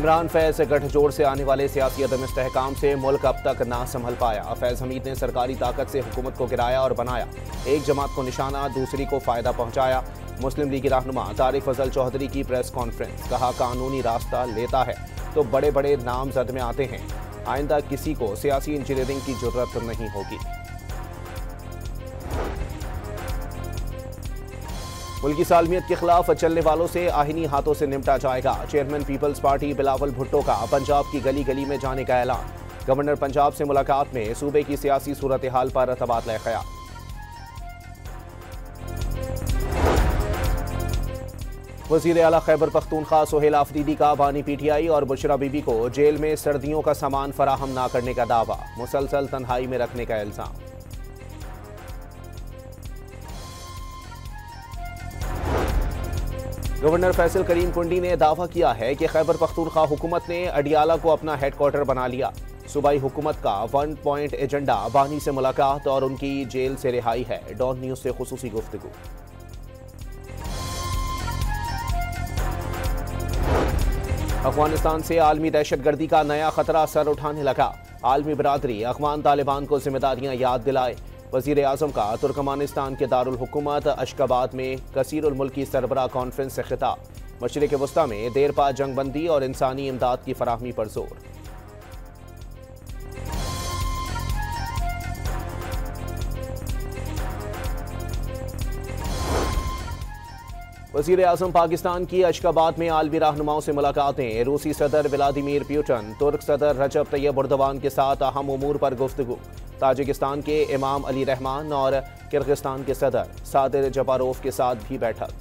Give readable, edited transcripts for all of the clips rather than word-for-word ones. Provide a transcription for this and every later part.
इमरान फैज गठजोड़ से आने वाले सियासी अदम इस्तेहकाम से मुल्क अब तक ना संभल पाया। फैज हमीद ने सरकारी ताकत से हुकूमत को गिराया और बनाया। एक जमात को निशाना, दूसरी को फायदा पहुंचाया। मुस्लिम लीग रहनुमा तारिक फजल चौधरी की प्रेस कॉन्फ्रेंस, कहा कानूनी रास्ता लेता है तो बड़े बड़े नामजद में आते हैं। आइंदा किसी को सियासी इंजीनियरिंग की जरूरत नहीं होगी। मुल्की सालमियत के खिलाफ चलने वालों से आहिनी हाथों से निपटा जाएगा। Chairman People's Party Bilawal Bhutto का पंजाब की गली गली में जाने का ऐलान। गवर्नर पंजाब से मुलाकात में सूबे की सियासी सूरत हाल पर तबादला ख्याल। वजीर आला खैबर पख्तूनख्वा सोहेल आफरीदी का बानी पीटीआई और बुशरा बीबी को जेल में सर्दियों का सामान फराहम न करने का दावा। मुसलसल तन्हाई में रखने का इल्जाम। गवर्नर फैसल करीम कुंडी ने दावा किया है कि खैबर पख्तूनख्वा हुकूमत ने अडियाला को अपना हेडक्वार्टर बना लिया। सूबाई हुकूमत का 1 पॉइंट एजेंडा बानी से मुलाकात और उनकी जेल से रिहाई है। डॉन न्यूज से खुसूसी गुफ्तगू। अफगानिस्तान से आलमी दहशतगर्दी का नया खतरा सर उठाने लगा। आलमी बरादरी अफगान तालिबान को जिम्मेदारियां याद दिलाए। वजीर आजम का तुर्कमानिस्तान के दारुल हुकूमत अशकाबाद में कसीरुल मुल्की सरबराह कॉन्फ्रेंस से खिताब। मशरिक वस्ता में देरपा जंगबंदी और इंसानी इमदाद की फराहमी पर जोर। वजीर आजम पाकिस्तान की अशकाबाद में आलमी रहनुमाओं से मुलाकातें। रूसी सदर व्लादिमीर पुतिन, तुर्क सदर रजब तैयब एर्दोगान के साथ अहम उमूर पर गुफ्तगू। ताजिकिस्तान के इमाम अली रहमान और किर्गिस्तान के सदर सादिर जबारोव के साथ भी बैठक।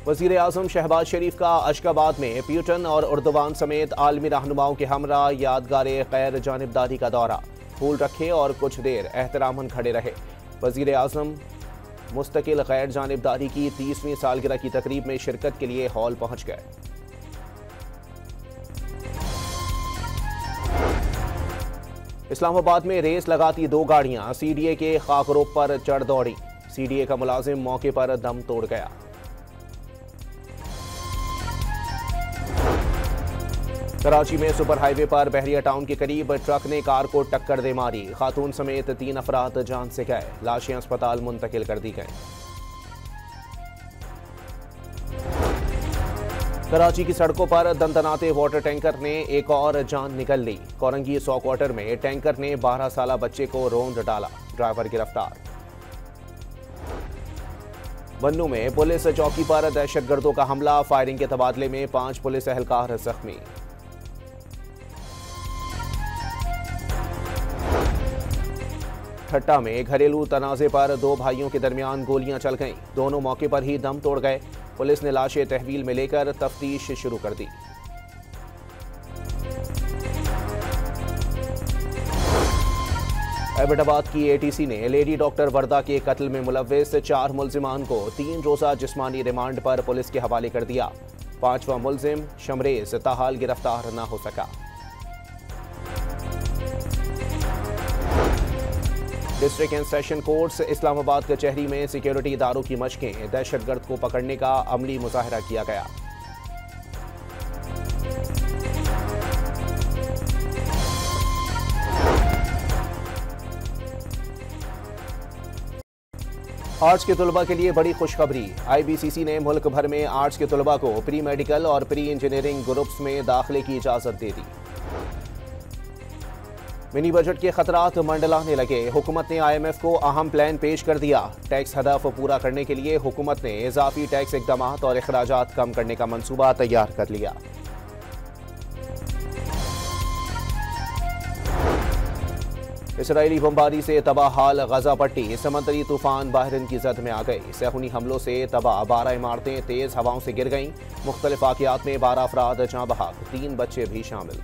वजीर आजम शहबाज शरीफ का अशकाबाद में पुतिन और एर्दोगान समेत आलमी रहनुमाओं के हमरा यादगार गैर जानिबदारी का दौरा। फूल रखे और कुछ देर एहतरामन खड़े रहे। वजीर आजम मुस्तकिल गैर जानिबदारी की 30वीं सालगिरह की तकरीब में शिरकत के लिए हॉल पहुंच गए। इस्लामाबाद में रेस लगाती 2 गाड़ियां सीडीए के खाकरोब पर चढ़ दौड़ी। सीडीए का मुलाजिम मौके पर दम तोड़ गया। कराची में सुपर हाईवे पर बहरिया टाउन के करीब ट्रक ने कार को टक्कर दे मारी। खातून समेत 3 अफराद जान से गए। लाशें अस्पताल मुंतकिल कर दी गईं। कराची की सड़कों पर दंदनाते वाटर टैंकर ने एक और जान निकल ली। कोरंगी 100 क्वार्टर में टैंकर ने 12 साला बच्चे को रौंद डाला। ड्राइवर गिरफ्तार। बन्नू में पुलिस चौकी पर दहशतगर्दों का हमला। फायरिंग के तबादले में 5 पुलिस एहलकार जख्मी। ठट्टा में घरेलू तनाजे पर 2 भाइयों के दरमियान गोलियां चल गईं। दोनों मौके पर ही दम तोड़ गए। पुलिस ने लाशें तहवील में लेकर तफ्तीश शुरू कर दी। एबटाबाद की एटीसी ने लेडी डॉक्टर वर्दा के कत्ल में मुलव्विस 4 मुल्जिमान को 3 रोजा जिस्मानी रिमांड पर पुलिस के हवाले कर दिया। 5वां मुल्जिम शमरेज ताहाल गिरफ्तार न हो सका। District and session courts Islamabad कचहरी में सिक्योरिटी इदारों की मशकें। दहशतगर्द को पकड़ने का अमली मुजाहरा किया गया। आर्ट्स के तुलबा के लिए बड़ी खुशखबरी। IBCC ने मुल्क भर में आर्ट्स के तुलबा को प्री मेडिकल और प्री इंजीनियरिंग ग्रुप्स में दाखिले की इजाजत दे दी। मिनी बजट के खतरात मंडलाने लगे। हुकूमत ने IMF को अहम प्लान पेश कर दिया। टैक्स हदफ पूरा करने के लिए हुकूमत ने इजाफी टैक्स इक़दामात और अखराजात कम करने का मंसूबा तैयार कर लिया। इसराइली बमबारी से तबाह हाल गजा पट्टी। समंदरी तूफान बाहरिन की जद में आ गई। सहूनी हमलों से तबाह 12 इमारतें तेज हवाओं से गिर गईं। मुख्तलिफ वाक़यात में 12 अफराद जाँ बहक, 3 बच्चे भी शामिल।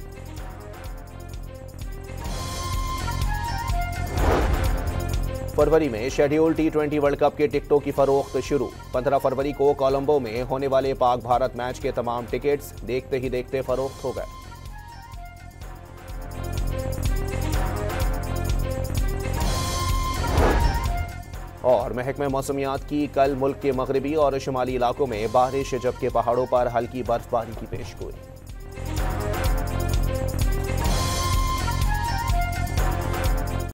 फरवरी में शेड्यूल T20 वर्ल्ड कप के टिकटों की फरोख्त शुरू। 15 फरवरी को कोलंबो में होने वाले पाक भारत मैच के तमाम टिकट्स देखते ही देखते फरोख्त हो गए। और महकमे मौसमियात की कल मुल्क के मगरबी और शुमाली इलाकों में बारिश, जबकि पहाड़ों पर हल्की बर्फबारी की पेशगोई।